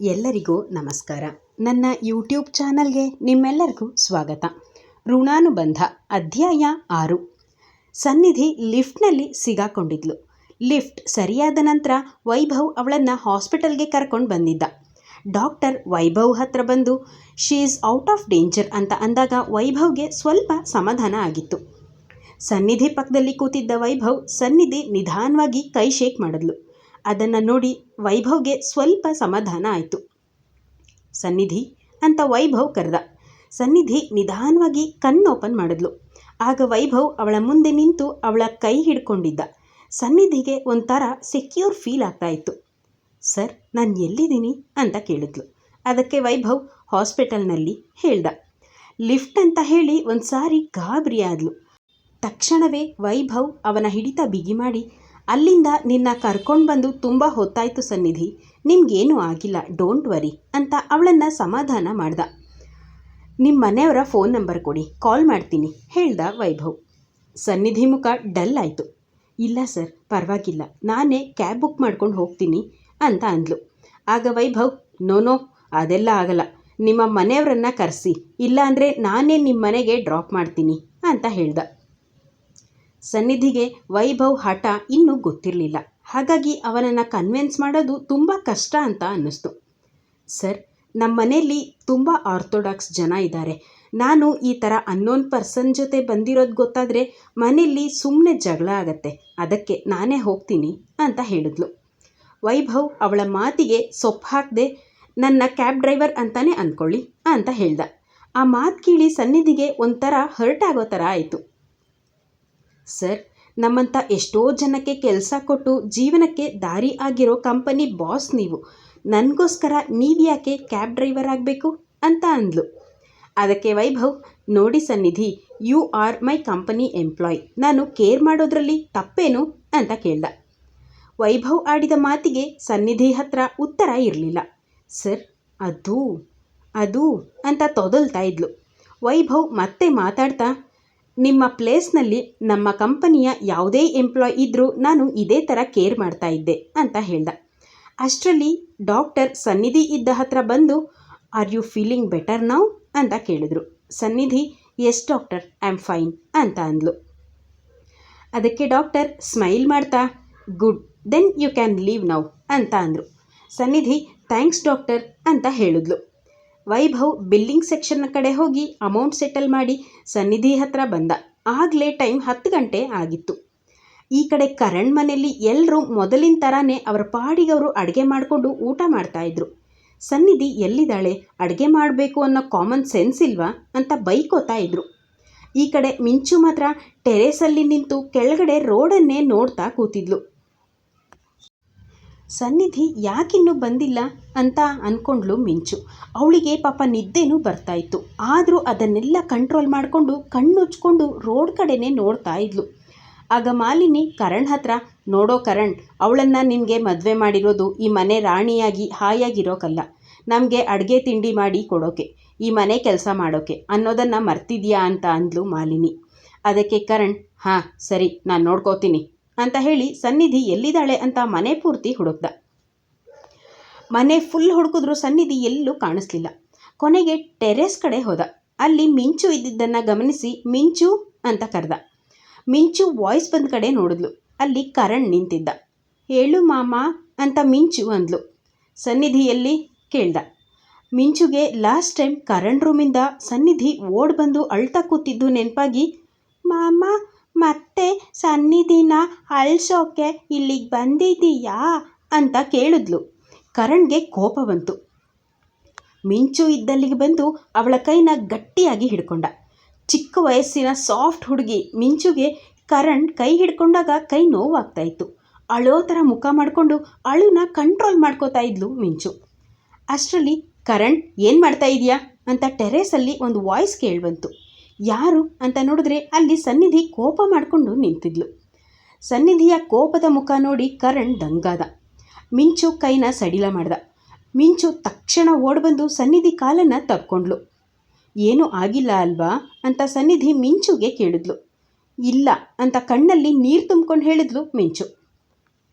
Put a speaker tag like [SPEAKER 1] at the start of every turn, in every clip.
[SPEAKER 1] ಎಲ್ಲರಿಗೂ ನಮಸ್ಕಾರ. ನನ್ನ ಯೂಟ್ಯೂಬ್ ಚಾನಲ್ಗೆ ನಿಮ್ಮೆಲ್ಲರಿಗೂ ಸ್ವಾಗತ. ಋಣಾನುಬಂಧ ಅಧ್ಯಾಯ 6. ಸನ್ನಿಧಿ ಲಿಫ್ಟ್ನಲ್ಲಿ ಸಿಗಾಕೊಂಡಿದ್ಲು. ಲಿಫ್ಟ್ ಸರಿಯಾದ ನಂತರ ವೈಭವ್ ಅವಳನ್ನು ಹಾಸ್ಪಿಟಲ್ಗೆ ಕರ್ಕೊಂಡು ಬಂದಿದ್ದ. ಡಾಕ್ಟರ್ ವೈಭವ್ ಹತ್ರ ಬಂದು she is out of danger ಅಂತ ಅಂದಾಗ ವೈಭವ್ಗೆ ಸ್ವಲ್ಪ ಸಮಾಧಾನ ಆಗಿತ್ತು. ಸನ್ನಿಧಿ ಪಕ್ಕದಲ್ಲಿ ಕೂತಿದ್ದ ವೈಭವ್ ಸನ್ನಿಧಿ ನಿಧಾನವಾಗಿ ಕೈ ಶೇಕ್ ಮಾಡಿದ್ಲು. ಅದನ್ನು ನೋಡಿ ವೈಭವ್ಗೆ ಸ್ವಲ್ಪ ಸಮಾಧಾನ ಆಯಿತು. ಸನ್ನಿಧಿ ಅಂತ ವೈಭವ್ ಕರೆದ. ಸನ್ನಿಧಿ ನಿಧಾನವಾಗಿ ಕಣ್ಣು ಓಪನ್ ಮಾಡಿದ್ಲು. ಆಗ ವೈಭವ್ ಅವಳ ಮುಂದೆ ನಿಂತು ಅವಳ ಕೈ ಹಿಡ್ಕೊಂಡಿದ್ದ. ಸನ್ನಿಧಿಗೆ ಒಂಥರ ಸೆಕ್ಯೂರ್ ಫೀಲ್ ಆಗ್ತಾ ಇತ್ತು. ಸರ್, ನಾನು ಎಲ್ಲಿದ್ದೀನಿ ಅಂತ ಕೇಳಿದ್ಲು. ಅದಕ್ಕೆ ವೈಭವ್ ಹಾಸ್ಪಿಟಲ್ನಲ್ಲಿ ಹೇಳ್ದ. ಲಿಫ್ಟ್ ಅಂತ ಹೇಳಿ ಒಂದು ಸಾರಿ ಗಾಬರಿ ಆದ್ಲು. ತಕ್ಷಣವೇ ವೈಭವ್ ಅವನ ಹಿಡಿತ ಬಿಗಿ ಮಾಡಿ, ಅಲ್ಲಿಂದ ನಿನ್ನ ಕರ್ಕೊಂಡು ಬಂದು ತುಂಬ ಹೊತ್ತಾಯಿತು ಸನ್ನಿಧಿ, ನಿಮಗೇನೂ ಆಗಿಲ್ಲ, ಡೋಂಟ್ ವರಿ ಅಂತ ಅವಳನ್ನು ಸಮಾಧಾನ ಮಾಡ್ದ. ನಿಮ್ಮ ಮನೆಯವರ ಫೋನ್ ನಂಬರ್ ಕೊಡಿ, ಕಾಲ್ ಮಾಡ್ತೀನಿ ಹೇಳ್ದ ವೈಭವ್. ಸನ್ನಿಧಿ ಮುಖ ಡಲ್ ಆಯಿತು. ಇಲ್ಲ ಸರ್, ಪರವಾಗಿಲ್ಲ, ನಾನೇ ಕ್ಯಾಬ್ ಬುಕ್ ಮಾಡ್ಕೊಂಡು ಹೋಗ್ತೀನಿ ಅಂತ ಅಂದ್ಲು. ಆಗ ವೈಭವ್, ನೋ ಅದೆಲ್ಲ ಆಗಲ್ಲ, ನಿಮ್ಮ ಮನೆಯವರನ್ನು ಕರೆಸಿ, ಇಲ್ಲಾಂದರೆ ನಾನೇ ನಿಮ್ಮ ಮನೆಗೆ ಡ್ರಾಪ್ ಮಾಡ್ತೀನಿ ಅಂತ ಹೇಳ್ದ. ಸನ್ನಿಧಿಗೆ ವೈಭವ್ ಹಠ ಇನ್ನೂ ಗೊತ್ತಿರಲಿಲ್ಲ. ಹಾಗಾಗಿ ಅವನನ್ನು ಕನ್ವಿನ್ಸ್ ಮಾಡೋದು ತುಂಬ ಕಷ್ಟ ಅಂತ ಅನ್ನಿಸ್ತು. ಸರ್, ನಮ್ಮ ಮನೆಯಲ್ಲಿ ತುಂಬ ಆರ್ಥೋಡಾಕ್ಸ್ ಜನ ಇದ್ದಾರೆ. ನಾನು ಈ ಥರ ಅನ್ನೋನ್ ಪರ್ಸನ್ ಜೊತೆ ಬಂದಿರೋದು ಗೊತ್ತಾದರೆ ಮನೆಯಲ್ಲಿ ಸುಮ್ಮನೆ ಜಗಳ ಆಗತ್ತೆ, ಅದಕ್ಕೆ ನಾನೇ ಹೋಗ್ತೀನಿ ಅಂತ ಹೇಳಿದ್ಲು. ವೈಭವ್ ಅವಳ ಮಾತಿಗೆ ಸೊಪ್ಪು ಹಾಕದೆ, ನನ್ನ ಕ್ಯಾಬ್ ಡ್ರೈವರ್ ಅಂತಾನೆ ಅಂದ್ಕೊಳ್ಳಿ ಅಂತ ಹೇಳ್ದ. ಆ ಮಾತು ಕೇಳಿ ಸನ್ನಿಧಿಗೆ ಒಂಥರ ಹರ್ಟ್ ಆಗೋ ಥರ ಆಯಿತು. ಸರ್, ನಮ್ಮಂಥ ಎಷ್ಟೋ ಜನಕ್ಕೆ ಕೆಲಸ ಕೊಟ್ಟು ಜೀವನಕ್ಕೆ ದಾರಿ ಆಗಿರೋ ಕಂಪನಿ ಬಾಸ್ ನೀವು, ನನಗೋಸ್ಕರ ನೀವು ಯಾಕೆ ಕ್ಯಾಬ್ ಡ್ರೈವರ್ ಆಗಬೇಕು ಅಂತ ಅಂದ್ಲು. ಅದಕ್ಕೆ ವೈಭವ್, ನೋಡಿ Sannidhi, you are my company employee, ನಾನು ಕೇರ್ ಮಾಡೋದ್ರಲ್ಲಿ ತಪ್ಪೇನು ಅಂತ ಕೇಳ್ದ. ವೈಭವ್ ಆಡಿದ ಮಾತಿಗೆ ಸನ್ನಿಧಿ ಹತ್ರ ಉತ್ತರ ಇರಲಿಲ್ಲ. ಸರ್, ಅದು ಅಂತ ತೊದಲ್ತಾ ಇದ್ಲು. ವೈಭವ್ ಮತ್ತೆ ಮಾತಾಡ್ತಾ, ನಿಮ್ಮ ಪ್ಲೇಸ್ನಲ್ಲಿ ನಮ್ಮ ಕಂಪನಿಯ ಯಾವುದೇ ಎಂಪ್ಲಾಯ್ ಇದ್ದರೂ ನಾನು ಇದೇ ಥರ ಕೇರ್ ಮಾಡ್ತಾ ಇದ್ದೆ ಅಂತ ಹೇಳ್ದ. ಅಷ್ಟರಲ್ಲಿ ಡಾಕ್ಟರ್ ಸನ್ನಿಧಿ ಇದ್ದ ಹತ್ರ ಬಂದು, are you feeling better now ಅಂತ ಕೇಳಿದ್ರು. Sannidhi, yes doctor, I am fine ಅಂತ ಅಂದ್ಲು. ಅದಕ್ಕೆ ಡಾಕ್ಟರ್ ಸ್ಮೈಲ್ ಮಾಡ್ತಾ, good, then you can leave now ಅಂತ ಅಂದರು. ಸನ್ನಿಧಿ, ಥ್ಯಾಂಕ್ಸ್ ಡಾಕ್ಟರ್ ಅಂತ ಹೇಳಿದ್ಲು. ವೈಭವ್ ಬಿಲ್ಲಿಂಗ್ ಸೆಕ್ಷನ್ನ ಕಡೆ ಹೋಗಿ ಅಮೌಂಟ್ ಸೆಟಲ್ ಮಾಡಿ ಸನ್ನಿಧಿ ಹತ್ರ ಬಂದ. ಆಗಲೇ ಟೈಮ್ 10 ಗಂಟೆ ಆಗಿತ್ತು. ಈ ಕಡೆ ಕರಣ್ ಮನೆಯಲ್ಲಿ ಎಲ್ಲರೂ ಮೊದಲಿನ ಥರನೇ ಅವರ ಪಾಡಿಗವರು ಅಡುಗೆ ಮಾಡಿಕೊಂಡು ಊಟ ಮಾಡ್ತಾಯಿದ್ರು. ಸನ್ನಿಧಿ ಎಲ್ಲಿದ್ದಾಳೆ, ಅಡುಗೆ ಮಾಡಬೇಕು ಅನ್ನೋ ಕಾಮನ್ ಸೆನ್ಸ್ ಇಲ್ವಾ ಅಂತ ಬೈಕೋತಾ ಇದ್ರು. ಈ ಕಡೆ ಮಿಂಚು ಮಾತ್ರ ಟೆರೇಸಲ್ಲಿ ನಿಂತು ಕೆಳಗಡೆ ರೋಡನ್ನೇ ನೋಡ್ತಾ ಕೂತಿದ್ಲು. ಸನ್ನಿಧಿ ಯಾಕಿನ್ನೂ ಬಂದಿಲ್ಲ ಅಂತ ಅಂದ್ಕೊಂಡ್ಲು ಮಿಂಚು. ಅವಳಿಗೆ ಪಾಪ ನಿದ್ದೆನೂ ಬರ್ತಾಯಿತ್ತು. ಆದರೂ ಅದನ್ನೆಲ್ಲ ಕಂಟ್ರೋಲ್ ಮಾಡಿಕೊಂಡು ಕಣ್ಣುಚ್ಕೊಂಡು ರೋಡ್ ಕಡೆನೇ ನೋಡ್ತಾ ಇದ್ಲು. ಆಗ ಮಾಲಿನಿ ಕರಣ್ ಹತ್ರ, ನೋಡೋ ಕರಣ್, ಅವಳನ್ನು ನಿನಗೆ ಮದುವೆ ಮಾಡಿರೋದು ಈ ಮನೆ ರಾಣಿಯಾಗಿ ಹಾಯಾಗಿರೋಕಲ್ಲ, ನಮಗೆ ಅಡುಗೆ ತಿಂಡಿ ಮಾಡಿ ಕೊಡೋಕೆ, ಈ ಮನೆ ಕೆಲಸ ಮಾಡೋಕೆ ಅನ್ನೋದನ್ನು ಮರ್ತಿದ್ಯಾ ಅಂತ ಅಂದ್ಲು ಮಾಲಿನಿ. ಅದಕ್ಕೆ ಕರಣ್, ಹಾಂ ಸರಿ, ನಾನು ನೋಡ್ಕೋತೀನಿ ಅಂತ ಹೇಳಿ ಸನ್ನಿಧಿ ಎಲ್ಲಿದ್ದಾಳೆ ಅಂತ ಮನೆ ಪೂರ್ತಿ ಹುಡುಕ್ದ. ಮನೆ ಫುಲ್ ಹುಡುಕಿದ್ರು ಸನ್ನಿಧಿ ಎಲ್ಲೂ ಕಾಣಿಸ್ಲಿಲ್ಲ. ಕೊನೆಗೆ ಟೆರೇಸ್ ಕಡೆ ಹೋದ. ಅಲ್ಲಿ ಮಿಂಚು ಇದ್ದಿದ್ದನ್ನು ಗಮನಿಸಿ ಮಿಂಚು ಅಂತ ಕರೆದ. ಮಿಂಚು ವಾಯ್ಸ್ ಬಂದ ಕಡೆ ನೋಡಿದ್ಲು. ಅಲ್ಲಿ ಕರಣ್ ನಿಂತಿದ್ದ. ಹೇಳು ಮಾಮ ಅಂತ ಮಿಂಚು ಅಂದ್ಲು. ಸನ್ನಿಧಿ ಎಲ್ಲಿ ಕೇಳ್ದ. ಮಿಂಚುಗೆ ಲಾಸ್ಟ್ ಟೈಮ್ ಕರಣ್ ರೂಮಿಂದ ಸನ್ನಿಧಿ ಓಡ್ ಬಂದು ಅಳ್ತಾ ಕೂತಿದ್ದು ನೆನಪಾಗಿ, ಮಾಮ ಮತ್ತೆ ಸನ್ನಿಧಿನ ಅಳ್ಸೋಕೆ ಇಲ್ಲಿಗೆ ಬಂದಿದ್ದೀಯಾ ಅಂತ ಕೇಳಿದ್ಲು. ಕರಣ್ಗೆ ಕೋಪ ಬಂತು. ಮಿಂಚು ಇದ್ದಲ್ಲಿಗೆ ಬಂದು ಅವಳ ಕೈನ ಗಟ್ಟಿಯಾಗಿ ಹಿಡ್ಕೊಂಡ. ಚಿಕ್ಕ ವಯಸ್ಸಿನ ಸಾಫ್ಟ್ ಹುಡುಗಿ ಮಿಂಚುಗೆ ಕರಣ್ ಕೈ ಹಿಡ್ಕೊಂಡಾಗ ಕೈ ನೋವಾಗ್ತಾ ಇತ್ತು. ಅಳೋ ಥರ ಮುಖ ಮಾಡಿಕೊಂಡು ಅಳುನ ಕಂಟ್ರೋಲ್ ಮಾಡ್ಕೋತಾ ಇದ್ಲು ಮಿಂಚು. ಅಷ್ಟರಲ್ಲಿ ಕರಣ್, ಏನು ಮಾಡ್ತಾ ಇದೆಯಾ ಅಂತ ಟೆರೇಸಲ್ಲಿ ಒಂದು ವಾಯ್ಸ್ ಕೇಳಿಬಂತು. ಯಾರು ಅಂತ ನೋಡಿದ್ರೆ ಅಲ್ಲಿ ಸನ್ನಿಧಿ ಕೋಪ ಮಾಡಿಕೊಂಡು ನಿಂತಿದ್ಲು. ಸನ್ನಿಧಿಯ ಕೋಪದ ಮುಖ ನೋಡಿ ಕರಣ್ ದಂಗಾದ. ಮಿಂಚು ಕೈನ ಸಡಿಲ ಮಾಡ್ದ. ಮಿಂಚು ತಕ್ಷಣ ಓಡ್ಬಂದು ಸನ್ನಿಧಿ ಕಾಲನ್ನು ತಬ್ಕೊಂಡ್ಲು. ಏನೂ ಆಗಿಲ್ಲ ಅಲ್ವಾ ಅಂತ ಸನ್ನಿಧಿ ಮಿಂಚುಗೆ ಕೇಳಿದ್ಲು. ಇಲ್ಲ ಅಂತ ಕಣ್ಣಲ್ಲಿ ನೀರು ತುಂಬ್ಕೊಂಡು ಹೇಳಿದ್ಲು ಮಿಂಚು.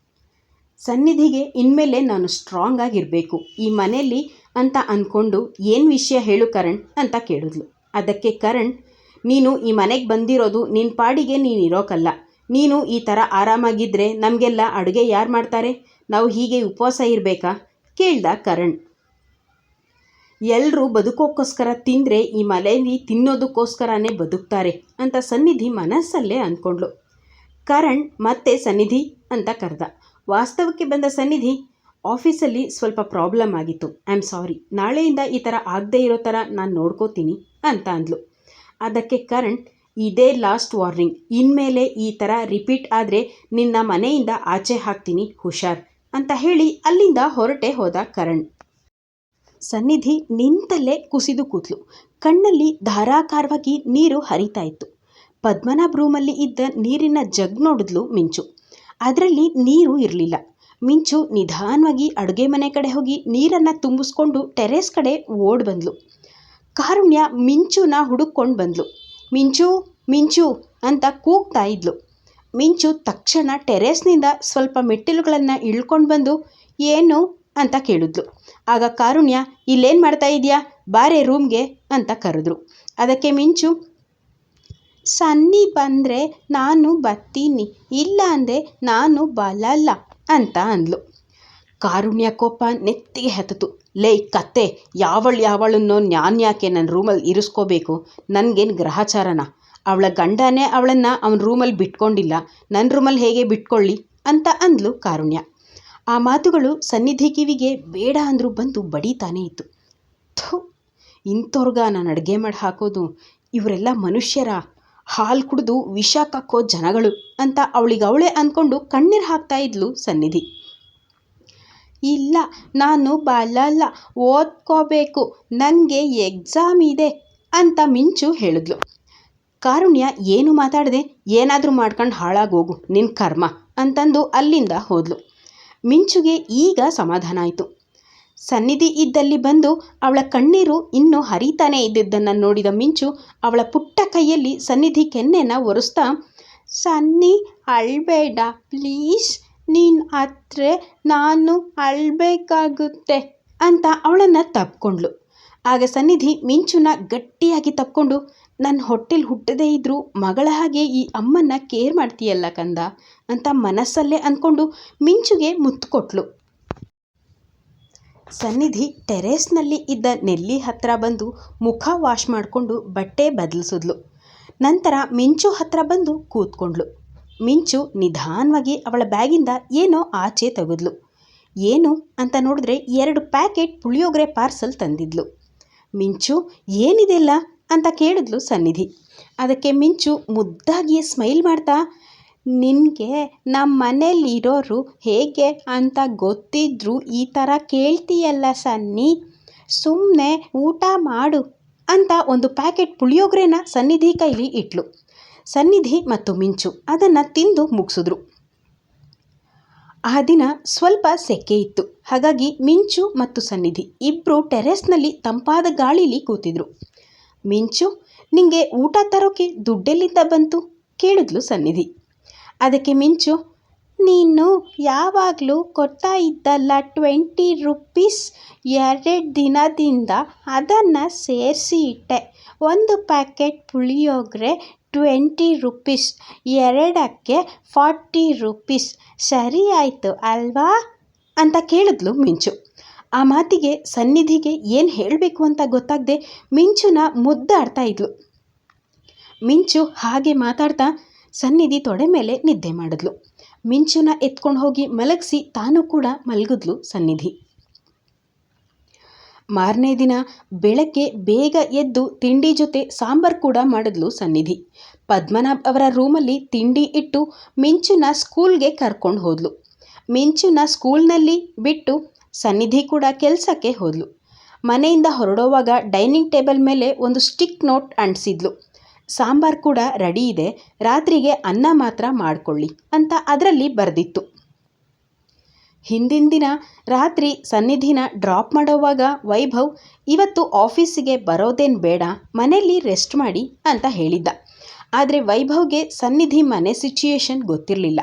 [SPEAKER 1] ಸನ್ನಿಧಿಗೆ ಇನ್ಮೇಲೆ ನಾನು ಸ್ಟ್ರಾಂಗ್ ಆಗಿರಬೇಕು ಈ ಮನೆಯಲ್ಲಿ ಅಂತ ಅಂದ್ಕೊಂಡು ಏನು ವಿಷಯ ಹೇಳು ಕರಣ್ ಅಂತ ಕೇಳಿದ್ಲು. ಅದಕ್ಕೆ ಕರಣ್, ನೀನು ಈ ಮನೆಗೆ ಬಂದಿರೋದು ನಿನ್ನ ಪಾಡಿಗೆ ನೀನು ಇರೋಕ್ಕಲ್ಲ. ನೀನು ಈ ಥರ ಆರಾಮಾಗಿದ್ದರೆ ನಮಗೆಲ್ಲ ಅಡುಗೆ ಯಾರು ಮಾಡ್ತಾರೆ? ನಾವು ಹೀಗೆ ಉಪವಾಸ ಇರಬೇಕಾ ಕೇಳ್ದ ಕರಣ್. ಎಲ್ಲರೂ ಬದುಕೋಕ್ಕೋಸ್ಕರ ತಿಂದರೆ ಈ ಮನೆಯಲ್ಲಿ ತಿನ್ನೋದಕ್ಕೋಸ್ಕರನೇ ಬದುಕ್ತಾರೆ ಅಂತ ಸನ್ನಿಧಿ ಮನಸ್ಸಲ್ಲೇ ಅಂದ್ಕೊಂಡ್ಳು. ಕರಣ್ ಮತ್ತೆ ಸನ್ನಿಧಿ ಅಂತ ಕರೆದ. ವಾಸ್ತವಕ್ಕೆ ಬಂದ ಸನ್ನಿಧಿ, ಆಫೀಸಲ್ಲಿ ಸ್ವಲ್ಪ ಪ್ರಾಬ್ಲಮ್ ಆಗಿತ್ತು, ಐ ಆಮ್ ಸಾರಿ, ನಾಳೆಯಿಂದ ಈ ಥರ ಆಗದೇ ಇರೋ ಥರ ನಾನು ನೋಡ್ಕೋತೀನಿ ಅಂತ ಅಂದ್ಲು. ಅದಕ್ಕೆ ಕರಣ್, ಇದೇ ಲಾಸ್ಟ್ ವಾರ್ನಿಂಗ್, ಇನ್ಮೇಲೆ ಈ ಥರ ರಿಪೀಟ್ ಆದರೆ ನಿನ್ನ ಮನೆಯಿಂದ ಆಚೆ ಹಾಕ್ತೀನಿ, ಹುಷಾರ್ ಅಂತ ಹೇಳಿ ಅಲ್ಲಿಂದ ಹೊರಟೆ ಹೋದ ಕರಣ್. ಸನ್ನಿಧಿ ನಿಂತಲ್ಲೇ ಕುಸಿದು ಕೂತ್ಲು. ಕಣ್ಣಲ್ಲಿ ಧಾರಾಕಾರವಾಗಿ ನೀರು ಹರಿತಾ ಇತ್ತು. ಪದ್ಮನಾಭ್ ರೂಮಲ್ಲಿ ಇದ್ದ ನೀರಿನ ಜಗ್ ನೋಡಿದ್ಲು ಮಿಂಚು. ಅದರಲ್ಲಿ ನೀರು ಇರಲಿಲ್ಲ. ಮಿಂಚು ನಿಧಾನವಾಗಿ ಅಡುಗೆ ಮನೆ ಕಡೆ ಹೋಗಿ ನೀರನ್ನು ತುಂಬಿಸ್ಕೊಂಡು ಟೆರೇಸ್ ಕಡೆ ಓಡ್ ಬಂದ್ಲು. ಕಾರುಣ್ಯ ಮಿಂಚುನ ಹುಡುಕೊಂಡು ಬಂದ್ಲು. ಮಿಂಚು ಮಿಂಚು ಅಂತ ಕೂಗ್ತಾ ಇದ್ಲು. ಮಿಂಚು ತಕ್ಷಣ ಟೆರೇಸ್ನಿಂದ ಸ್ವಲ್ಪ ಮೆಟ್ಟಿಲುಗಳನ್ನು ಇಳ್ಕೊಂಡು ಬಂದು ಏನು ಅಂತ ಕೇಳಿದ್ಲು. ಆಗ ಕಾರುಣ್ಯ, ಇಲ್ಲೇನು ಮಾಡ್ತಾ ಇದೆಯಾ, ಬಾರೆ ರೂಮ್ಗೆ ಅಂತ ಕರೆದ್ರು. ಅದಕ್ಕೆ ಮಿಂಚು, ಸನ್ನಿ ಬಂದರೆ ನಾನು ಬರ್ತೀನಿ, ಇಲ್ಲ ಅಂದರೆ ನಾನು ಬರಲ್ಲ ಅಂತ ಅಂದ್ಲು. ಕಾರುಣ್ಯ ಕೋಪ ನೆತ್ತಿಗೆ ಹತ್ತಿತು. ಲೇ ಕತ್ತೆ, ಯಾವಳನ್ನೋ ನಾನು ಯಾಕೆ ನನ್ನ ರೂಮಲ್ಲಿ ಇರಿಸ್ಕೋಬೇಕು? ನನಗೇನು ಗ್ರಹಚಾರನ? ಅವಳ ಗಂಡನೇ ಅವಳನ್ನು ಅವನ ರೂಮಲ್ಲಿ ಬಿಟ್ಕೊಂಡಿಲ್ಲ, ನನ್ನ ರೂಮಲ್ಲಿ ಹೇಗೆ ಬಿಟ್ಕೊಳ್ಳಿ ಅಂತ ಅಂದ್ಲು ಕಾರುಣ್ಯ. ಆ ಮಾತುಗಳು ಸನ್ನಿಧಿ ಕಿವಿಗೆ ಬೇಡ ಅಂದರೂ ಬಂದು ಬಡಿತಾನೇ ಇತ್ತು. ಥು, ಇಂಥವ್ರಿಗ ನಾನು ಅಡುಗೆ ಮಾಡಿ ಹಾಕೋದು? ಇವರೆಲ್ಲ ಮನುಷ್ಯರ? ಹಾಲು ಕುಡಿದು ವಿಷ ಕಕ್ಕೋ ಜನಗಳು ಅಂತ ಅವಳಿಗವಳೇ ಅಂದ್ಕೊಂಡು ಕಣ್ಣೀರು ಹಾಕ್ತಾ ಇದ್ಲು ಸನ್ನಿಧಿ. ಇಲ್ಲ, ನಾನು ಬರಲ್ಲ, ಓದ್ಕೋಬೇಕು, ನನಗೆ ಎಕ್ಸಾಮ್ ಇದೆ ಅಂತ ಮಿಂಚು ಹೇಳಿದ್ಲು. ಕಾರುಣ್ಯ ಏನು ಮಾತಾಡದೆ, ಏನಾದರೂ ಮಾಡ್ಕೊಂಡು ಹಾಳಾಗೋಗು, ನಿನ್ನ ಕರ್ಮ ಅಂತಂದು ಅಲ್ಲಿಂದ ಹೋದ್ಲು. ಮಿಂಚುಗೆ ಈಗ ಸಮಾಧಾನ ಆಯಿತು. ಸನ್ನಿಧಿ ಇದ್ದಲ್ಲಿ ಬಂದು ಅವಳ ಕಣ್ಣೀರು ಇನ್ನೂ ಹರಿತಾನೇ ಇದ್ದಿದ್ದನ್ನು ನೋಡಿದ ಮಿಂಚು ಅವಳ ಪುಟ್ಟ ಕೈಯಲ್ಲಿ ಸನ್ನಿಧಿ ಕೆನ್ನೆನ ಒರೆಸ್ತಾ, ಸನ್ನಿ ಅಳಬೇಡ ಪ್ಲೀಸ್, ನೀನು ಹತ್ರ ನಾನು ಅಳಬೇಕಾಗುತ್ತೆ ಅಂತ ಅವಳನ್ನು ತಪ್ಕೊಂಡ್ಳು. ಆಗ ಸನ್ನಿಧಿ ಮಿಂಚುನ ಗಟ್ಟಿಯಾಗಿ ತಪ್ಕೊಂಡು, ನನ್ನ ಹೊಟ್ಟೆಲಿ ಹುಟ್ಟದೇ ಇದ್ದರೂ ಮಗಳ ಹಾಗೆ ಈ ಅಮ್ಮನ್ನ ಕೇರ್ ಮಾಡ್ತೀಯಲ್ಲ ಕಂದ ಅಂತ ಮನಸ್ಸಲ್ಲೇ ಅಂದ್ಕೊಂಡು ಮಿಂಚುಗೆ ಮುತ್ತು ಕೊಟ್ಲು. ಸನ್ನಿಧಿ ಟೆರೇಸ್ನಲ್ಲಿ ಇದ್ದ ನೆಲ್ಲಿ ಹತ್ರ ಬಂದು ಮುಖ ವಾಶ್ ಮಾಡಿಕೊಂಡು ಬಟ್ಟೆ ಬದಲಿಸಿದ್ಲು. ನಂತರ ಮಿಂಚು ಹತ್ರ ಬಂದು ಕೂತ್ಕೊಂಡ್ಳು. ಮಿಂಚು ನಿಧಾನವಾಗಿ ಅವಳ ಬ್ಯಾಗಿಂದ ಏನೋ ಆಚೆ ತೆಗೆದ್ಲು. ಏನು ಅಂತ ನೋಡಿದ್ರೆ 2 ಪ್ಯಾಕೆಟ್ ಪುಳಿಯೋಗರೆ ಪಾರ್ಸಲ್ ತಂದಿದ್ಲು. ಮಿಂಚು, ಏನಿದೆಲ್ಲ ಅಂತ ಕೇಳಿದ್ಲು ಸನ್ನಿಧಿ. ಅದಕ್ಕೆ ಮಿಂಚು ಮುದ್ದಾಗಿ ಸ್ಮೈಲ್ ಮಾಡ್ತಾ, ನಿನಗೆ ನಮ್ಮ ಮನೇಲಿರೋರು ಹೇಗೆ ಅಂತ ಗೊತ್ತಿದ್ರೂ ಈ ಥರ ಕೇಳ್ತೀಯಲ್ಲ ಸನ್ನಿ, ಸುಮ್ಮನೆ ಊಟ ಮಾಡು ಅಂತ ಒಂದು ಪ್ಯಾಕೆಟ್ ಪುಳಿಯೋಗರೆನ ಸನ್ನಿಧಿ ಕೈಲಿ ಇಟ್ಲು. ಸನ್ನಿಧಿ ಮತ್ತು ಮಿಂಚು ಅದನ್ನು ತಿಂದು ಮುಗಿಸಿದ್ರು. ಆ ದಿನ ಸ್ವಲ್ಪ ಸೆಕೆ ಇತ್ತು. ಹಾಗಾಗಿ ಮಿಂಚು ಮತ್ತು ಸನ್ನಿಧಿ ಇಬ್ಬರು ಟೆರೇಸ್ನಲ್ಲಿ ತಂಪಾದ ಗಾಳಿಲಿ ಕೂತಿದ್ರು. ಮಿಂಚು, ನಿಂಗೆ ಊಟ ತರೋಕೆ ದುಡ್ಡೆಲ್ಲಿಂದ ಬಂತು ಕೇಳಿದ್ಲು ಸನ್ನಿಧಿ. ಅದಕ್ಕೆ ಮಿಂಚು, ನೀನು ಯಾವಾಗಲೂ ಕೊಡ್ತಾ ಇದ್ದಲ್ಲ 20 ರೂಪೀಸ್, 2 ದಿನದಿಂದ ಅದನ್ನು ಸೇರಿಸಿ ಇಟ್ಟೆ. 1 ಪ್ಯಾಕೆಟ್ ಪುಳಿಯೋಗರೆ 20 ರೂಪೀಸ್, 2ಕ್ಕೆ 40 ರೂಪೀಸ್, ಸರಿ ಆಯಿತು ಅಲ್ವಾ ಅಂತ ಕೇಳಿದ್ಲು ಮಿಂಚು. ಆ ಮಾತಿಗೆ ಸನ್ನಿಧಿಗೆ ಏನು ಹೇಳಬೇಕು ಅಂತ ಗೊತ್ತಾಗದೆ ಮಿಂಚುನ ಮುದ್ದಾಡ್ತಾ ಇದ್ಲು. ಮಿಂಚು ಹಾಗೆ ಮಾತಾಡ್ತಾ ಸನ್ನಿಧಿ ತೊಡೆ ಮೇಲೆ ನಿದ್ದೆ ಮಾಡಿದ್ಲು. ಮಿಂಚುನ ಎತ್ಕೊಂಡು ಹೋಗಿ ಮಲಗಿಸಿ ತಾನು ಕೂಡ ಮಲಗಿದ್ಲು ಸನ್ನಿಧಿ. ಮಾರನೇ ದಿನ ಬೆಳಗ್ಗೆ ಬೇಗ ಎದ್ದು ತಿಂಡಿ ಜೊತೆ ಸಾಂಬಾರು ಕೂಡ ಮಾಡಿದ್ಲು ಸನ್ನಿಧಿ. ಪದ್ಮನಾಭ್ ಅವರ ರೂಮಲ್ಲಿ ತಿಂಡಿ ಇಟ್ಟು ಮಿಂಚುನ ಸ್ಕೂಲ್ಗೆ ಕರ್ಕೊಂಡು ಹೋದ್ಲು. ಮಿಂಚುನ ಸ್ಕೂಲ್ನಲ್ಲಿ ಬಿಟ್ಟು ಸನ್ನಿಧಿ ಕೂಡ ಕೆಲಸಕ್ಕೆ ಹೋದ್ಲು. ಮನೆಯಿಂದ ಹೊರಡೋವಾಗ ಡೈನಿಂಗ್ ಟೇಬಲ್ ಮೇಲೆ ಒಂದು ಸ್ಟಿಕ್ ನೋಟ್ ಅಂಟಿಸಿದ್ಲು. ಸಾಂಬಾರು ಕೂಡ ರೆಡಿ ಇದೆ, ರಾತ್ರಿಗೆ ಅನ್ನ ಮಾತ್ರ ಮಾಡಿಕೊಳ್ಳಿ ಅಂತ ಅದರಲ್ಲಿ ಬರೆದಿತ್ತು. ಹಿಂದಿನ ದಿನ ರಾತ್ರಿ ಸನ್ನಿಧಿನ ಡ್ರಾಪ್ ಮಾಡೋವಾಗ ವೈಭವ್, ಇವತ್ತು ಆಫೀಸಿಗೆ ಬರೋದೇನು ಬೇಡ, ಮನೆಯಲ್ಲಿ ರೆಸ್ಟ್ ಮಾಡಿ ಅಂತ ಹೇಳಿದ್ದ. ಆದರೆ ವೈಭವ್ಗೆ ಸನ್ನಿಧಿ ಮನೆ ಸಿಚುಯೇಷನ್ ಗೊತ್ತಿರಲಿಲ್ಲ.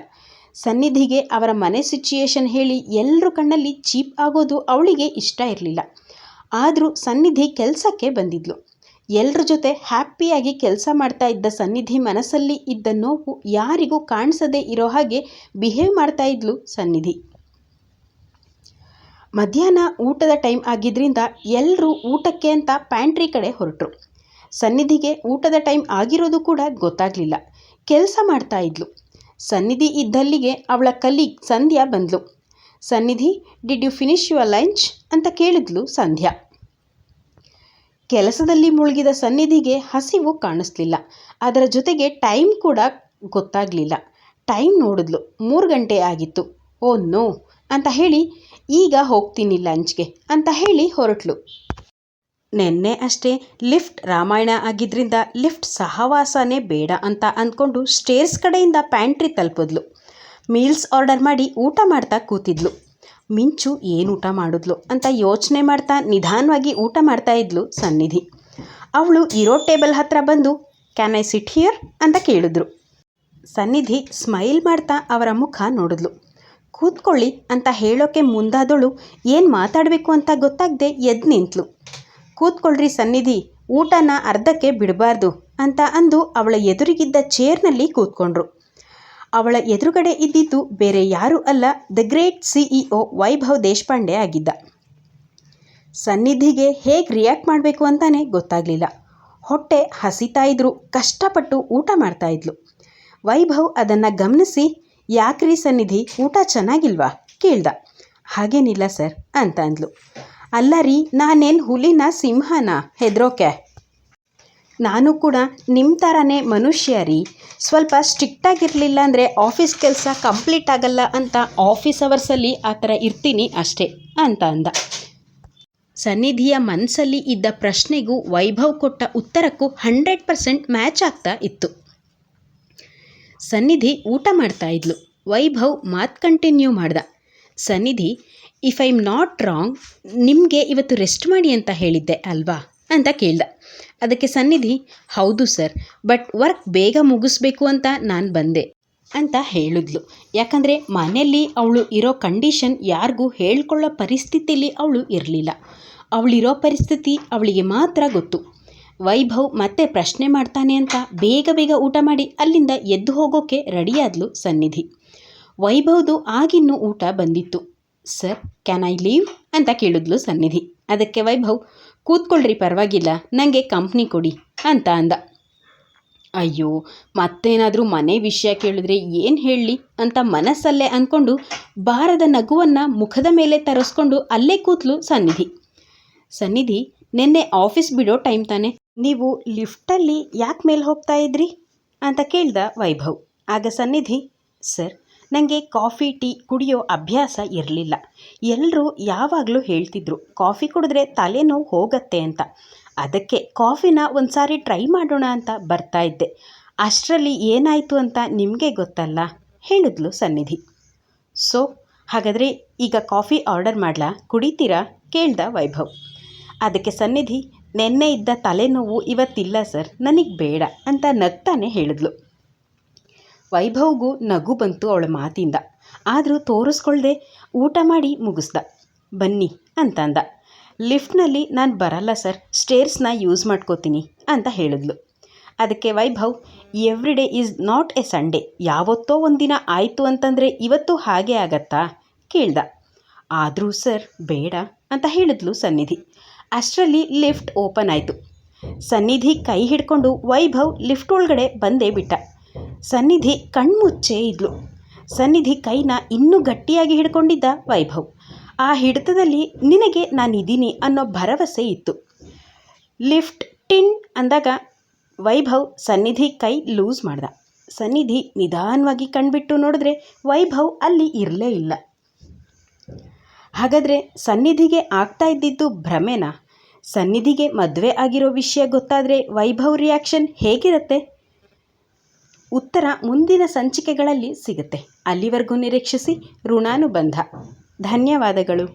[SPEAKER 1] ಸನ್ನಿಧಿಗೆ ಅವರ ಮನೆ ಸಿಚುಯೇಷನ್ ಹೇಳಿ ಎಲ್ಲರ ಕಣ್ಣಲ್ಲಿ ಚೀಪ್ ಆಗೋದು ಅವಳಿಗೆ ಇಷ್ಟ ಇರಲಿಲ್ಲ. ಆದರೂ ಸನ್ನಿಧಿ ಕೆಲಸಕ್ಕೆ ಬಂದಿದ್ಲು. ಎಲ್ಲರ ಜೊತೆ ಹ್ಯಾಪಿಯಾಗಿ ಕೆಲಸ ಮಾಡ್ತಾ ಇದ್ದ ಸನ್ನಿಧಿ ಮನಸ್ಸಲ್ಲಿ ಇದ್ದ ನೋವು ಯಾರಿಗೂ ಕಾಣಿಸದೇ ಇರೋ ಹಾಗೆ ಬಿಹೇವ್ ಮಾಡ್ತಾ ಇದ್ಲು ಸನ್ನಿಧಿ. ಮಧ್ಯಾಹ್ನ ಊಟದ ಟೈಮ್ ಆಗಿದ್ದರಿಂದ ಎಲ್ಲರೂ ಊಟಕ್ಕೆ ಅಂತ ಪ್ಯಾಂಟ್ರಿ ಕಡೆ ಹೊರಟರು. ಸನ್ನಿಧಿಗೆ ಊಟದ ಟೈಮ್ ಆಗಿರೋದು ಕೂಡ ಗೊತ್ತಾಗಲಿಲ್ಲ. ಕೆಲಸ ಮಾಡ್ತಾ ಇದ್ಲು. ಸನ್ನಿಧಿ ಇದ್ದಲ್ಲಿಗೆ ಅವಳ ಕಲೀಗ್ ಸಂಧ್ಯಾ ಬಂದ್ಲು. Sannidhi, did you finish your lunch ಅಂತ ಕೇಳಿದ್ಲು ಸಂಧ್ಯಾ. ಕೆಲಸದಲ್ಲಿ ಮುಳುಗಿದ ಸನ್ನಿಧಿಗೆ ಹಸಿವು ಕಾಣಿಸ್ಲಿಲ್ಲ. ಅದರ ಜೊತೆಗೆ ಟೈಮ್ ಕೂಡ ಗೊತ್ತಾಗಲಿಲ್ಲ. ಟೈಮ್ ನೋಡಿದ್ಲು, 3 ಗಂಟೆ ಆಗಿತ್ತು. ಓ ನೋ ಅಂತ ಹೇಳಿ ಈಗ ಹೋಗ್ತೀನಿ ಲಂಚ್ಗೆ ಅಂತ ಹೇಳಿ ಹೊರಟ್ಲು. ನೆನ್ನೆ ಅಷ್ಟೇ ಲಿಫ್ಟ್ ರಾಮಾಯಣ ಆಗಿದ್ದರಿಂದ ಲಿಫ್ಟ್ ಸಹವಾಸನೇ ಬೇಡ ಅಂತ ಅಂದ್ಕೊಂಡು ಸ್ಟೇರ್ಸ್ ಕಡೆಯಿಂದ ಪ್ಯಾಂಟ್ರಿ ತಲುಪಿದ್ಲು. ಮೀಲ್ಸ್ ಆರ್ಡರ್ ಮಾಡಿ ಊಟ ಮಾಡ್ತಾ ಕೂತಿದ್ಲು. ಮಿಂಚು ಏನು ಊಟ ಮಾಡಿದ್ಲು ಅಂತ ಯೋಚನೆ ಮಾಡ್ತಾ ನಿಧಾನವಾಗಿ ಊಟ ಮಾಡ್ತಾ ಇದ್ಲು ಸನ್ನಿಧಿ. ಅವಳು ಇರೋ ಟೇಬಲ್ ಹತ್ರ ಬಂದು ಕ್ಯಾನ್ ಐ ಸಿಟ್ ಹಿಯರ್ ಅಂತ ಕೇಳಿದ್ರು. ಸನ್ನಿಧಿ ಸ್ಮೈಲ್ ಮಾಡ್ತಾ ಅವರ ಮುಖ ನೋಡಿದ್ಲು. ಕೂತ್ಕೊಳ್ಳಿ ಅಂತ ಹೇಳೋಕೆ ಮುಂದಾದಳು ಏನು ಮಾತಾಡಬೇಕು ಅಂತ ಗೊತ್ತಾಗದೆ ಎದ್ದು ನಿಂತಳು. ಕೂತ್ಕೊಳ್ರಿ ಸನ್ನಿಧಿ, ಊಟನ ಅರ್ಧಕ್ಕೆ ಬಿಡಬಾರ್ದು ಅಂತ ಅಂದು ಅವಳ ಎದುರಿಗಿದ್ದ ಚೇರ್ನಲ್ಲಿ ಕೂತ್ಕೊಂಡ್ರು. ಅವಳ ಎದುರುಗಡೆ ಇದ್ದಿದ್ದು ಬೇರೆ ಯಾರೂ ಅಲ್ಲ, the great CEO Vaibhav Deshpande ಆಗಿದ್ದ. ಸನ್ನಿಧಿಗೆ ಹೇಗೆ ರಿಯಾಕ್ಟ್ ಮಾಡಬೇಕು ಅಂತಾನೆ ಗೊತ್ತಾಗಲಿಲ್ಲ. ಹೊಟ್ಟೆ ಹಸಿತಾ ಇದ್ರು, ಕಷ್ಟಪಟ್ಟು ಊಟ ಮಾಡ್ತಾ ಇದ್ಲು. ವೈಭವ್ ಅದನ್ನು ಗಮನಿಸಿ, ಯಾಕ್ರಿ ಸನ್ನಿಧಿ, ಊಟ ಚೆನ್ನಾಗಿಲ್ವಾ ಕೇಳ್ದ. ಹಾಗೇನಿಲ್ಲ ಸರ್ ಅಂತ ಅಂದ್ಲು. ಅಲ್ಲ ರೀ, ನಾನೇನು ಹುಲಿನ ಸಿಂಹನ ಹೆದರೋಕೆ? ನಾನು ಕೂಡ ನಿಮ್ಮ ಥರನೇ ಮನುಷ್ಯ ರೀ. ಸ್ವಲ್ಪ ಸ್ಟ್ರಿಕ್ಟಾಗಿರಲಿಲ್ಲ ಅಂದರೆ ಆಫೀಸ್ ಕೆಲಸ ಕಂಪ್ಲೀಟ್ ಆಗಲ್ಲ ಅಂತ ಆಫೀಸ್ ಅವರ್ಸಲ್ಲಿ ಆ ಥರ ಇರ್ತೀನಿ ಅಷ್ಟೇ ಅಂತ ಅಂದ. ಸನ್ನಿಧಿಯ ಮನಸ್ಸಲ್ಲಿ ಇದ್ದ ಪ್ರಶ್ನೆಗೂ ವೈಭವ್ ಕೊಟ್ಟ ಉತ್ತರಕ್ಕೂ 100% ಮ್ಯಾಚ್ ಆಗ್ತಾ ಇತ್ತು. ಸನ್ನಿಧಿ ಊಟ ಮಾಡ್ತಾ ಇದ್ಲು. ವೈಭವ್ ಮಾತು ಕಂಟಿನ್ಯೂ ಮಾಡ್ದ. ಸನ್ನಿಧಿ, if I am not wrong, ನಿಮಗೆ ಇವತ್ತು ರೆಸ್ಟ್ ಮಾಡಿ ಅಂತ ಹೇಳಿದ್ದೆ ಅಲ್ವಾ ಅಂತ ಕೇಳ್ದ. ಅದಕ್ಕೆ ಸನ್ನಿಧಿ, ಹೌದು ಸರ್, ಬಟ್ ವರ್ಕ್ ಬೇಗ ಮುಗಿಸ್ಬೇಕು ಅಂತ ನಾನು ಬಂದೆ ಅಂತ ಹೇಳಿದ್ಲು. ಯಾಕಂದರೆ ಮನೆಯಲ್ಲಿ ಅವಳು ಇರೋ ಕಂಡೀಷನ್ ಯಾರಿಗೂ ಹೇಳ್ಕೊಳ್ಳೋ ಪರಿಸ್ಥಿತಿಲಿ ಅವಳು ಇರಲಿಲ್ಲ. ಅವಳಿರೋ ಪರಿಸ್ಥಿತಿ ಅವಳಿಗೆ ಮಾತ್ರ ಗೊತ್ತು. ವೈಭವ್ ಮತ್ತೆ ಪ್ರಶ್ನೆ ಮಾಡ್ತಾನೆ ಅಂತ ಬೇಗ ಬೇಗ ಊಟ ಮಾಡಿ ಅಲ್ಲಿಂದ ಎದ್ದು ಹೋಗೋಕ್ಕೆ ರೆಡಿಯಾದ್ಲು ಸನ್ನಿಧಿ. ವೈಭವ್ದು ಆಗಿನ್ನೂ ಊಟ ಬಂದಿತ್ತು. ಸರ್, ಕ್ಯಾನ್ ಐ ಲೀವ್ ಅಂತ ಕೇಳಿದ್ಲು ಸನ್ನಿಧಿ. ಅದಕ್ಕೆ ವೈಭವ್, ಕೂತ್ಕೊಳ್ರಿ ಪರವಾಗಿಲ್ಲ, ನನಗೆ ಕಂಪ್ನಿ ಕೊಡಿ ಅಂತ ಅಂದ. ಅಯ್ಯೋ, ಮತ್ತೇನಾದರೂ ಮನೆ ವಿಷಯ ಕೇಳಿದ್ರೆ ಏನು ಹೇಳಲಿ ಅಂತ ಮನಸ್ಸಲ್ಲೇ ಅಂದ್ಕೊಂಡು ಬಾರದ ನಗುವನ್ನು ಮುಖದ ಮೇಲೆ ತರಿಸ್ಕೊಂಡು ಅಲ್ಲೇ ಕೂತ್ಲು ಸನ್ನಿಧಿ. ಸನ್ನಿಧಿ, ನಿನ್ನೆ ಆಫೀಸ್ ಬಿಡೋ ಟೈಮ್ ತಾನೆ, ನೀವು ಲಿಫ್ಟಲ್ಲಿ ಯಾಕೆ ಮೇಲೆ ಹೋಗ್ತಾ ಇದ್ರಿ ಅಂತ ಕೇಳ್ದ ವೈಭವ್. ಆಗ ಸನ್ನಿಧಿ, ಸರ್, ನನಗೆ ಕಾಫಿ ಟೀ ಕುಡಿಯೋ ಅಭ್ಯಾಸ ಇರಲಿಲ್ಲ. ಎಲ್ಲರೂ ಯಾವಾಗಲೂ ಹೇಳ್ತಿದ್ರು ಕಾಫಿ ಕುಡಿದ್ರೆ ತಲೆನೋವು ಹೋಗತ್ತೆ ಅಂತ. ಅದಕ್ಕೆ ಕಾಫಿನ ಒಂದು ಸಾರಿ ಟ್ರೈ ಮಾಡೋಣ ಅಂತ ಬರ್ತಾ ಇದ್ದೆ. ಅಷ್ಟರಲ್ಲಿ ಏನಾಯಿತು ಅಂತ ನಿಮಗೆ ಗೊತ್ತಲ್ಲ ಹೇಳಿದ್ಲು ಸನ್ನಿಧಿ. ಸೊ ಹಾಗಾದರೆ ಈಗ ಕಾಫಿ ಆರ್ಡರ್ ಮಾಡಲಾ, ಕುಡಿತೀರಾ ಕೇಳ್ದ ವೈಭವ್. ಅದಕ್ಕೆ ಸನ್ನಿಧಿ, ನೆನ್ನೆ ಇದ್ದ ತಲೆನೋವು ಇವತ್ತಿಲ್ಲ ಸರ್, ನನಗೆ ಬೇಡ ಅಂತ ನಗ್ತಾನೆ ಹೇಳಿದ್ಲು. ವೈಭವ್ಗೂ ನಗು ಬಂತು ಅವಳ ಮಾತಿಂದ. ಆದರೂ ತೋರಿಸ್ಕೊಳ್ದೆ ಊಟ ಮಾಡಿ ಮುಗಿಸ್ದ. ಬನ್ನಿ ಅಂತಂದ. ಲಿಫ್ಟ್ನಲ್ಲಿ ನಾನು ಬರಲ್ಲ ಸರ್, ಸ್ಟೇರ್ಸ್ನ ಯೂಸ್ ಮಾಡ್ಕೋತೀನಿ ಅಂತ ಹೇಳಿದ್ಲು. ಅದಕ್ಕೆ Vaibhav, every day is not A Sunday, ಯಾವತ್ತೋ ಒಂದಿನ ಆಯಿತು ಅಂತಂದರೆ ಇವತ್ತು ಹಾಗೆ ಆಗತ್ತಾ ಕೇಳ್ದ. ಆದರೂ ಸರ್ ಬೇಡ ಅಂತ ಹೇಳಿದ್ಲು ಸನ್ನಿಧಿ. ಅಷ್ಟರಲ್ಲಿ ಲಿಫ್ಟ್ ಓಪನ್ ಆಯಿತು. ಸನ್ನಿಧಿ ಕೈ ಹಿಡ್ಕೊಂಡು ವೈಭವ್ ಲಿಫ್ಟ್ ಒಳಗಡೆ ಬಂದೇ ಬಿಟ್ಟ. ಸನ್ನಿಧಿ ಕಣ್ಮುಚ್ಚೇ ಇದ್ಲು. ಸನ್ನಿಧಿ ಕೈನ ಇನ್ನೂ ಗಟ್ಟಿಯಾಗಿ ಹಿಡ್ಕೊಂಡಿದ್ದ ವೈಭವ್. ಆ ಹಿಡಿತದಲ್ಲಿ ನಿನಗೆ ನಾನಿದ್ದೀನಿ ಅನ್ನೋ ಭರವಸೆ ಇತ್ತು. ಲಿಫ್ಟ್ ಟಿನ್ ಅಂದಾಗ ವೈಭವ್ ಸನ್ನಿಧಿ ಕೈ ಲೂಸ್ ಮಾಡ್ದ. ಸನ್ನಿಧಿ ನಿಧಾನವಾಗಿ ಕಣ್ಬಿಟ್ಟು ನೋಡಿದ್ರೆ ವೈಭವ್ ಅಲ್ಲಿ ಇರಲೇ ಇಲ್ಲ. ಹಾಗಾದರೆ ಸನ್ನಿಧಿಗೆ ಆಗ್ತಾ ಇದ್ದಿದ್ದು ಭ್ರಮೆನಾ? ಸನ್ನಿಧಿಗೆ ಮದುವೆ ಆಗಿರೋ ವಿಷಯ ಗೊತ್ತಾದರೆ ವೈಭವ್ ರಿಯಾಕ್ಷನ್ ಹೇಗಿರುತ್ತೆ? ಉತ್ತರ ಮುಂದಿನ ಸಂಚಿಕೆಗಳಲ್ಲಿ ಸಿಗುತ್ತೆ. ಅಲ್ಲಿವರೆಗೂ ನಿರೀಕ್ಷಿಸಿ. ಋಣಾನುಬಂಧ. ಧನ್ಯವಾದಗಳು.